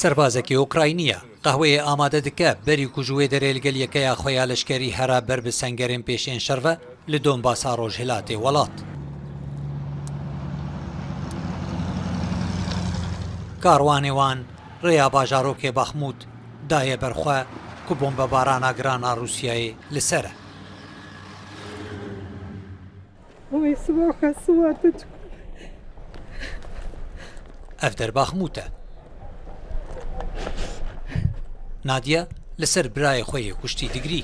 سەربازێکی ئۆکراینیە قەهوەیە ئامادە دکە بەری کوژوێ دەرێلگەل یەکەیە خۆیان لەشکێری هەرا بەر بە سەنگەرێن پێشێن شەرڤە لە دۆنباسا ڕۆژهێلاتێ وڵات. کاڕوانێوان ڕێیا باژارۆکێ بەخموود دایە بەرخوا کو بۆمبە بارانە گرانە رووسیایە لەسرە. ئەف دەرباخموتە. نادیە لەسەر برایە خۆیە کوشتی دگری.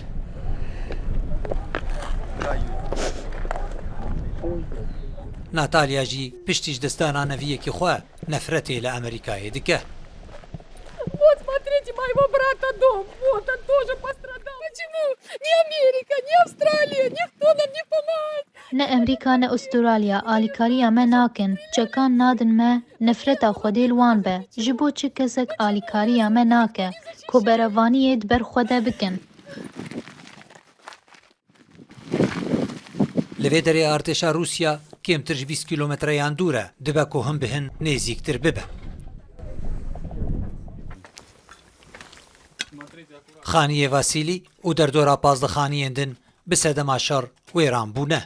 ناتالياجي پشتیش دەستانە نەڤیەکی خوا نەفرەتێ لە ئەمریکایە دکە. Вот, смотрите, моего брата дом. Вот, он тоже пострадал. Почему? Ни Америка, ни Австралия, никто нам не помогает. نه امریکا نه استرالیا آلیکاریا me nakin, çekan nadin me nefreta xwedê li wan be. Ji bo çi kesek alîkariya me nake, ku berevaniyê di ber xwe de bikin. Li vê derê artêşa Rûsya kêmtir ji 20 kîlometreyan dûr e dibe ku him bihin nêzîktir bibe. Xaniyê Vasîlî û derdora pazdexaniyên din bi sedema şer wêran bûne.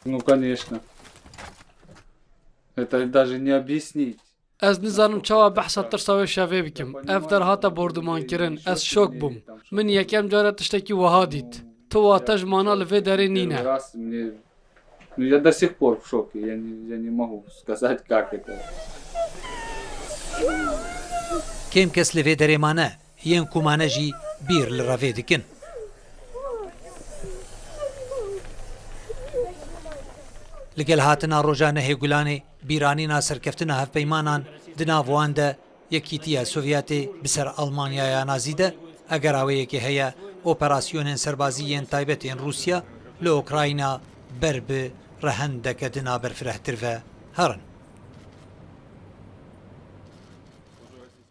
Ну, конечно. Это даже не объяснить. Ez nizanim çawa behsa tirsa wê şevê bikim. Ev derhata bordûmankirin. Ez şok bûm. Min yekem cara tiştekî wiha dît. Tu wate ji mana li vê derê nîne. Ну, я до сих пор в шоке. Я не могу сказать, как это. Kêm kes li vê derê mane yên ku mane jî bîr li revê dikin. Li gel hatina rojane hêgulanê bîranîna serkeftina hevpeymanan di nav wan de Yekîtiya Sovyetê bi ser Almanyaya nazî de eger awayekê heye operasyonên serbazî yên taybet ên Rûsya li Okrayna ber bi rehendeke dina berfirehtir ve herin.